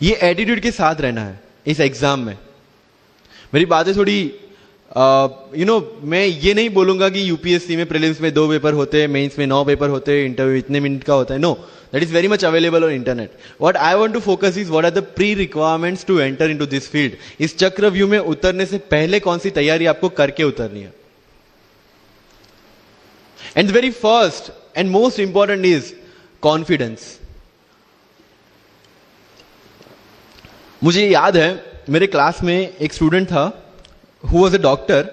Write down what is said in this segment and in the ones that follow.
ये एटीट्यूड के साथ रहना है इस एग्जाम में। मेरी बातें थोड़ी मैं ये नहीं बोलूंगा कि यूपीएससी में प्रीलिम्स में 2 पेपर होते हैं, मेंस में 9 पेपर होते हैं, इंटरव्यू इतने मिनट का होता है। No, that is very much available on internet. What I want to focus is what are the pre requirements to enter into this field. इस चक्रव्यूह में उतरने से पहले कौन सी तैयारी आपको करके उतरनी है। And very first and most important is confidence. मुझे याद है मेरे क्लास में एक स्टूडेंट था हु वाज अ डॉक्टर।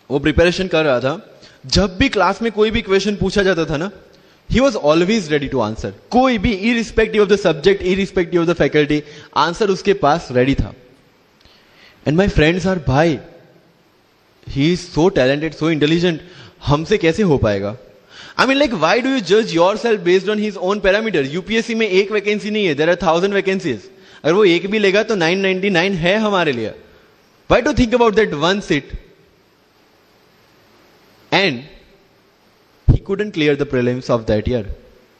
वो प्रिपरेशन कर रहा था। जब भी क्लास में कोई भी क्वेश्चन पूछा जाता था ना, he was always ready to answer. कोई भी, irrespective of the subject, irrespective of the faculty, answer उसके पास रेडी था। एंड माई फ्रेंड्स आर, भाई he is so talented, so intelligent, हमसे कैसे हो पाएगा। I mean like why do you जज yourself based on his own parameter. UPSC में एक वैकेंसी नहीं है, देयर आर 1000 वैकेंसीज। अगर वो एक भी लेगा तो 999 है हमारे लिए। Why to think about that one seat? And he couldn't clear the prelims of that year,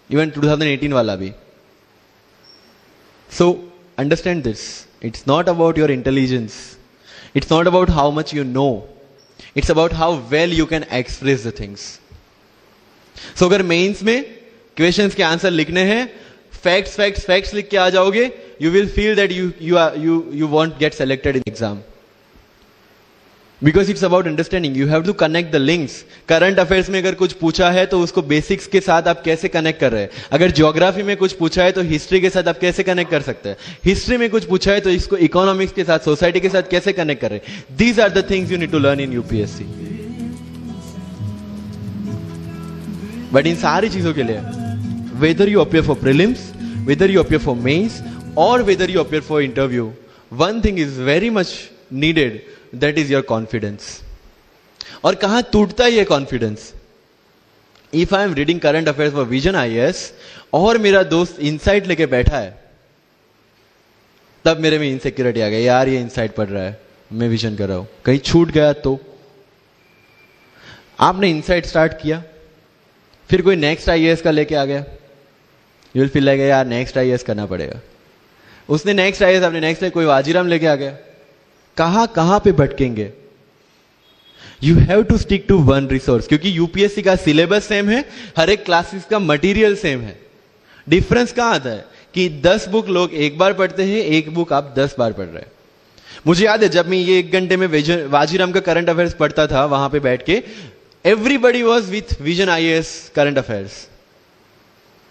even 2018 wala bhi. So understand this. It's not about your intelligence. It's not about how much you know. It's about how well you can express the things. So अगर mains में questions के answer लिखने हैं, facts लिख के आ जाओगे, you will feel that you won't get selected in exam. Because it's about understanding. You have to connect the links. Current affairs में अगर कुछ पूछा है तो उसको बेसिक्स के साथ आप कैसे कनेक्ट कर रहे हैं। अगर ज्योग्राफी में कुछ पूछा है तो हिस्ट्री के साथ आप कैसे कनेक्ट कर सकते हैं। हिस्ट्री में कुछ पूछा है तो इसको इकोनॉमिक्स के साथ, सोसाइटी के साथ कैसे कनेक्ट कर रहे हैं। These are the things you need to learn in UPSC. But इन सारी चीजों के लिए, whether you appear for prelims, whether you appear for mains, और whether you appear for interview, one thing is very much needed, that is your confidence. और कहां टूटता है ये confidence. If I am reading current affairs for Vision IAS और मेरा दोस्त insight लेके बैठा है, तब मेरे में इनसिक्योरिटी आ गई, यार ये इनसाइट पढ़ रहा है, मैं विजन कर रहा हूं, कहीं छूट गया तो। आपने इनसाइट स्टार्ट किया, फिर कोई नेक्स्ट आईएएस का लेके आ गया, यू विल फील लाइक यार नेक्स्ट आईएएस करना पड़ेगा। उसने नेक्स्ट आईएएस, आपने नेक्स्ट कोई वाजीराम लेके आ गया। कहां पे भटकेंगे। You have to stick to one resource, क्योंकि यूपीएससी का सिलेबस सेम है, हर एक क्लासेस का मटेरियल सेम है। डिफरेंस कहां आता है कि 10 बुक लोग एक बार पढ़ते हैं, एक बुक आप 10 बार पढ़ रहे हैं। मुझे याद है जब मैं ये 1 घंटे में वाजीराम का करंट अफेयर्स पढ़ता था, वहां पे बैठ के everybody was with vision IAS current affairs.